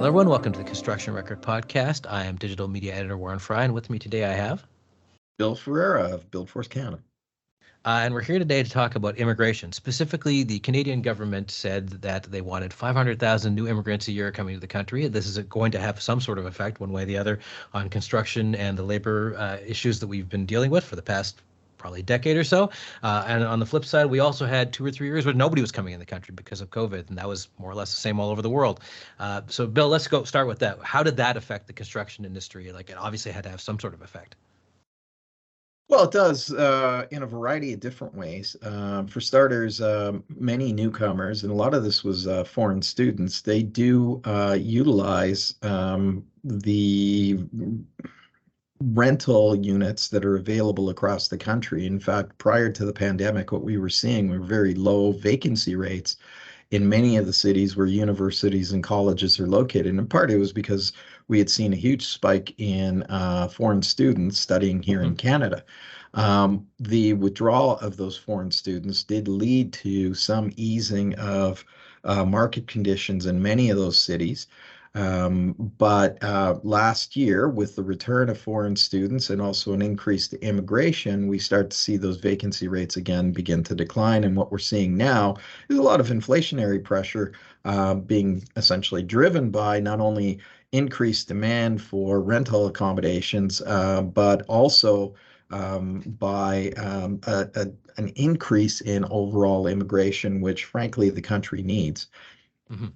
Hello, everyone. Welcome to the Construction Record Podcast. I am digital media editor Warren Frey, and with me today I have Bill Ferreira of Buildforce Canada. And we're here today to talk about immigration. Specifically, the Canadian government said that they wanted 500,000 new immigrants a year coming to the country. This is going to have some sort of effect, one way or the other, on construction and the labor issues that we've been dealing with for the past probably a decade or so. And on the flip side, we also had 2 or 3 years where nobody was coming in the country because of COVID, and that was more or less the same all over the world. So, Bill, let's go start with that. How did that affect the construction industry? Like, it obviously had to have some sort of effect. Well, it does in a variety of different ways. For starters, many newcomers, and a lot of this was foreign students, they do utilize the rental units that are available across the country. In fact, prior to the pandemic, what we were seeing were very low vacancy rates in many of the cities where universities and colleges are located. And in part, it was because we had seen a huge spike in foreign students studying here in Canada. The withdrawal of those foreign students did lead to some easing of market conditions in many of those cities. But last year, with the return of foreign students and also an increase to immigration, we start to see those vacancy rates again begin to decline. And what we're seeing now is a lot of inflationary pressure being essentially driven by not only increased demand for rental accommodations, but also by an increase in overall immigration, which frankly the country needs. Mm-hmm.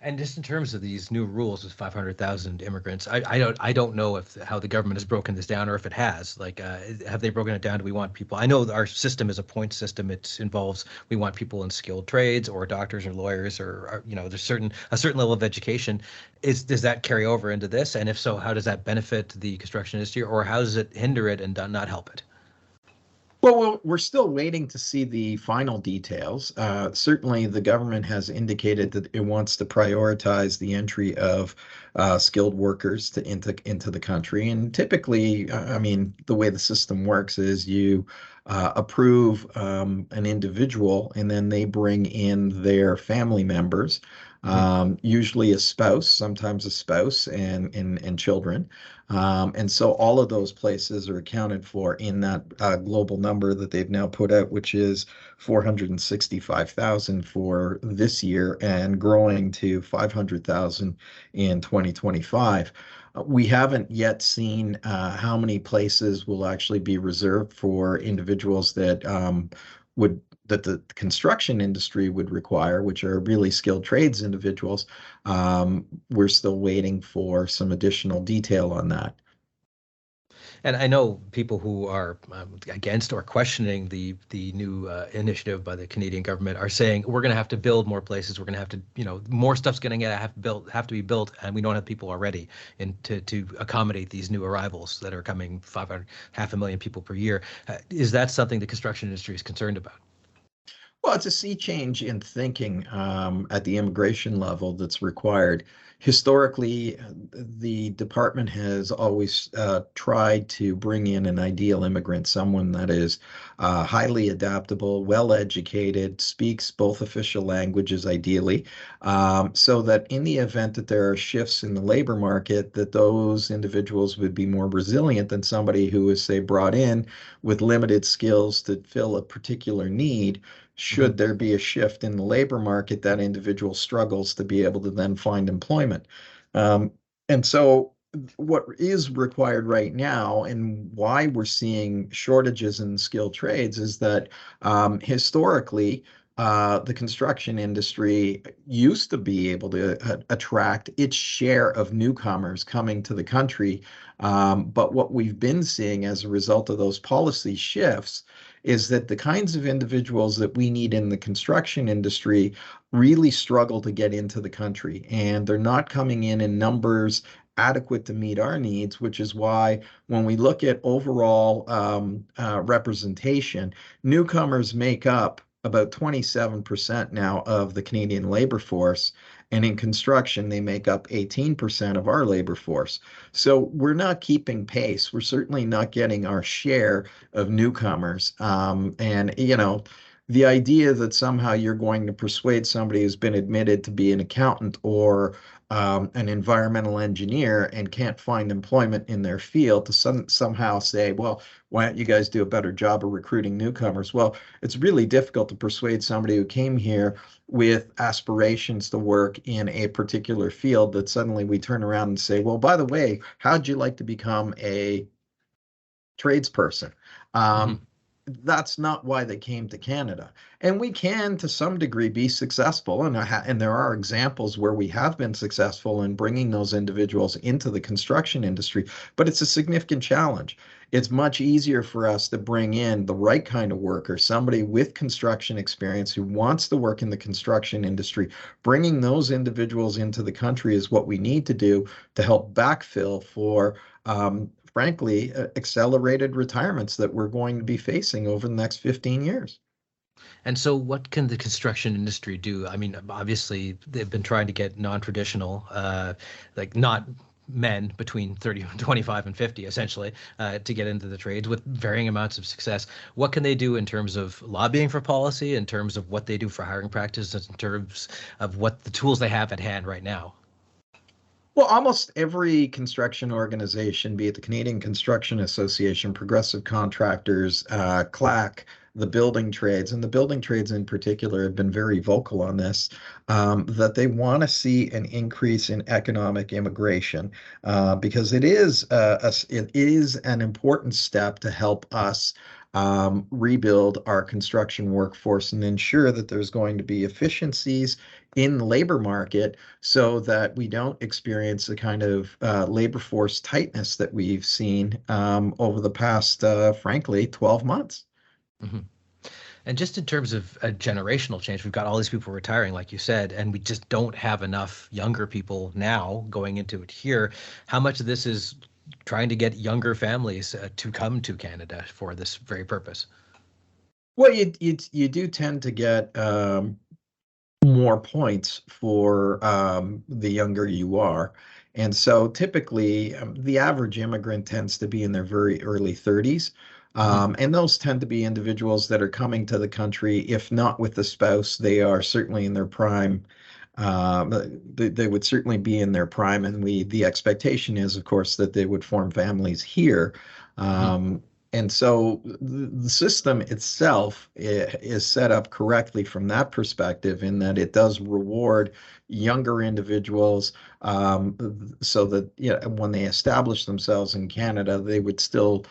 And just in terms of these new rules with 500,000 immigrants, I don't know if how the government has broken this down or if it has. Like, have they broken it down? Do we want people? I know our system is a point system. It involves we want people in skilled trades or doctors or lawyers or there's a certain level of education. Does that carry over into this? And if so, how does that benefit the construction industry, or how does it hinder it and not help it? Well, we're still waiting to see the final details. Certainly, the government has indicated that it wants to prioritize the entry of skilled workers into the country. And typically, I mean, the way the system works is you approve an individual, and then they bring in their family members. Usually a spouse, sometimes a spouse and children. And so all of those places are accounted for in that global number that they've now put out, which is 465,000 for this year and growing to 500,000 in 2025. We haven't yet seen how many places will actually be reserved for individuals that that the construction industry would require, which are really skilled trades individuals. We're still waiting for some additional detail on that. And I know people who are against or questioning the new initiative by the Canadian government are saying we're going to have to build more places. We're going to have to, more stuff's going to have to be built, and we don't have people already to accommodate these new arrivals that are coming, 500,000 people per year. Is that something the construction industry is concerned about? Well, it's a sea change in thinking at the immigration level that's required. Historically, the department has always tried to bring in an ideal immigrant, someone that is highly adaptable, well-educated, speaks both official languages ideally, so that in the event that there are shifts in the labor market, that those individuals would be more resilient than somebody who is, say, brought in with limited skills to fill a particular need. Should there be a shift in the labor market, that individual struggles to be able to then find employment. And so what is required right now and why we're seeing shortages in skilled trades is that historically, the construction industry used to be able to attract its share of newcomers coming to the country. But what we've been seeing as a result of those policy shifts is that the kinds of individuals that we need in the construction industry really struggle to get into the country, and they're not coming in numbers adequate to meet our needs, which is why when we look at overall representation, newcomers make up about 27% now of the Canadian labor force. And in construction, they make up 18% of our labor force. So we're not keeping pace. We're certainly not getting our share of newcomers. The idea that somehow you're going to persuade somebody who's been admitted to be an accountant or an environmental engineer and can't find employment in their field to somehow say, well, why don't you guys do a better job of recruiting newcomers? Well, it's really difficult to persuade somebody who came here with aspirations to work in a particular field that suddenly we turn around and say, well, by the way, how'd you like to become a tradesperson? Hmm. Um, that's not why they came to Canada. And we can, to some degree, be successful. And there are examples where we have been successful in bringing those individuals into the construction industry, but it's a significant challenge. It's much easier for us to bring in the right kind of worker, somebody with construction experience who wants to work in the construction industry. Bringing those individuals into the country is what we need to do to help backfill for frankly, accelerated retirements that we're going to be facing over the next 15 years. And so, what can the construction industry do? I mean, obviously, they've been trying to get non-traditional, like not men between 30, 25 and 50, essentially, to get into the trades with varying amounts of success. What can they do in terms of lobbying for policy, in terms of what they do for hiring practices, in terms of what the tools they have at hand right now? Well, almost every construction organization, be it the Canadian Construction Association, Progressive Contractors, CLAC, the building trades, and the building trades in particular have been very vocal on this, that they want to see an increase in economic immigration because it is an important step to help us rebuild our construction workforce and ensure that there's going to be efficiencies in the labor market so that we don't experience the kind of labor force tightness that we've seen over the past, frankly, 12 months. Hmm. And just in terms of a generational change, we've got all these people retiring, like you said, and we just don't have enough younger people now going into it here. How much of this is trying to get younger families to come to Canada for this very purpose? Well, you do tend to get more points for the younger you are. And so typically, the average immigrant tends to be in their very early 30s. Hmm. And those tend to be individuals that are coming to the country, if not with a spouse, they are certainly in their prime. They would certainly be in their prime, and the expectation is, of course, that they would form families here. Hmm. Um, and so the system itself is set up correctly from that perspective, in that it does reward younger individuals so that when they establish themselves in Canada, they would still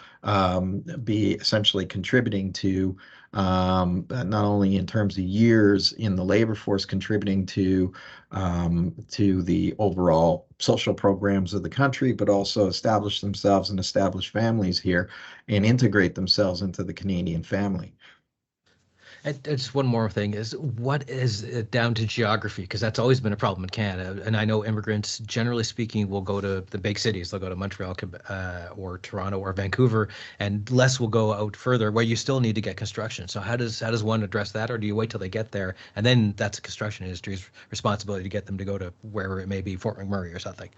be essentially contributing to not only in terms of years in the labor force, contributing to the overall social programs of the country, but also establish themselves and establish families here and integrate themselves into the Canadian family. And just one more thing is what is it down to geography? Because that's always been a problem in Canada. And I know immigrants, generally speaking, will go to the big cities. They'll go to Montreal, or Toronto or Vancouver, and less will go out further where you still need to get construction. So how does one address that, or do you wait till they get there and then that's the construction industry's responsibility to get them to go to wherever it may be, Fort McMurray or something?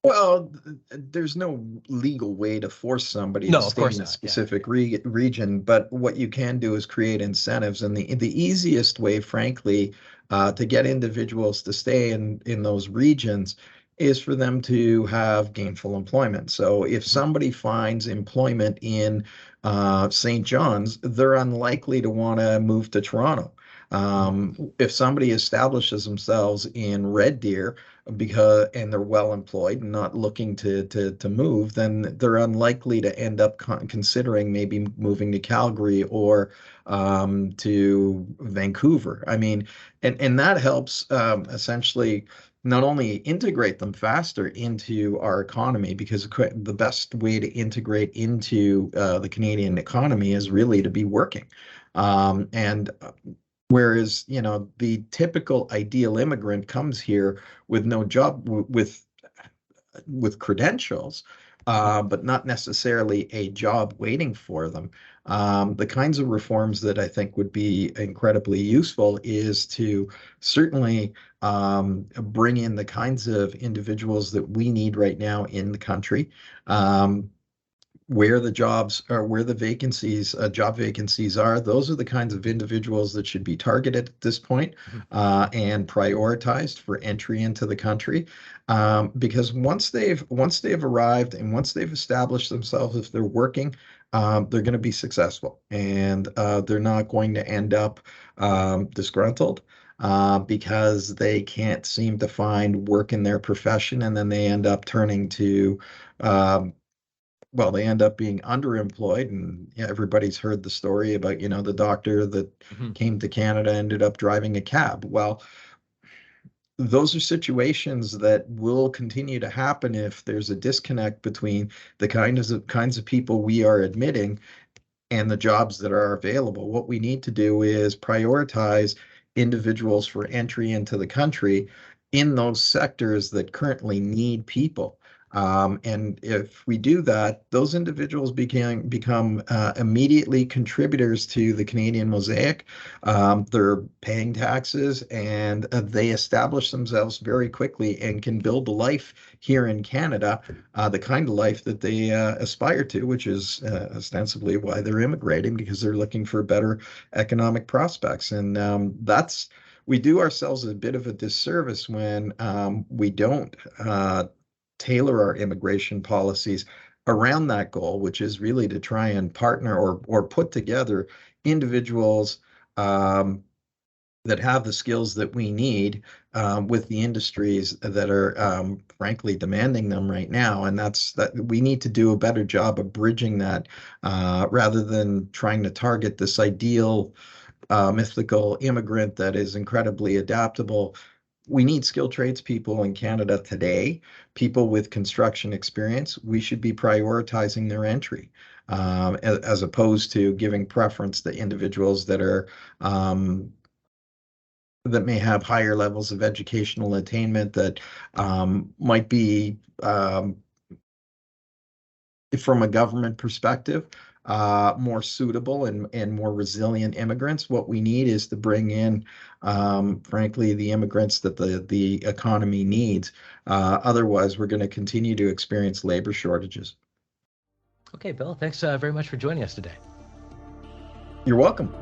Well, there's no legal way to force somebody to No, of stay course in a not. Yeah, yeah. specific region, but what you can do is create incentives. And the easiest way, frankly, to get individuals to stay in those regions is for them to have gainful employment. So if Mhm. somebody finds employment in St. John's, they're unlikely to want to move to Toronto. Mhm. If somebody establishes themselves in Red Deer, and they're well employed and not looking to move, then they're unlikely to end up considering maybe moving to Calgary or to Vancouver. I mean, and that helps essentially not only integrate them faster into our economy, because the best way to integrate into the Canadian economy is really to be working. And Whereas, the typical ideal immigrant comes here with no job, with credentials, Mhm. but not necessarily a job waiting for them. The kinds of reforms that I think would be incredibly useful is to certainly bring in the kinds of individuals that we need right now in the country. Um, where the jobs are, where the vacancies, job vacancies are. Those are the kinds of individuals that should be targeted at this point, Mhm. and prioritized for entry into the country. Because once they've arrived and once they've established themselves, if they're working, they're going to be successful, and they're not going to end up disgruntled. Because they can't seem to find work in their profession, and then they end up turning to um, well, they end up being underemployed. And yeah, everybody's heard the story about, the doctor that Mhm. came to Canada ended up driving a cab. Well, those are situations that will continue to happen if there's a disconnect between the kinds of people we are admitting and the jobs that are available. What we need to do is prioritize individuals for entry into the country in those sectors that currently need people. And if we do that, those individuals become immediately contributors to the Canadian mosaic. They're paying taxes, and they establish themselves very quickly and can build a life here in Canada, the kind of life that they aspire to, which is ostensibly why they're immigrating, because they're looking for better economic prospects. And we do ourselves a bit of a disservice when we don't tailor our immigration policies around that goal, which is really to try and partner or put together individuals um, that have the skills that we need with the industries that are frankly demanding them right now. And that we need to do a better job of bridging that, rather than trying to target this ideal mythical immigrant that is incredibly adaptable. We need skilled tradespeople in Canada today, people with construction experience. We should be prioritizing their entry, as opposed to giving preference to individuals um, that may have higher levels of educational attainment, that might be, from a government perspective, more suitable and more resilient immigrants. What we need is to bring in, frankly, the immigrants that the economy needs. Otherwise, we're going to continue to experience labor shortages. Okay, Bill, thanks very much for joining us today. You're welcome.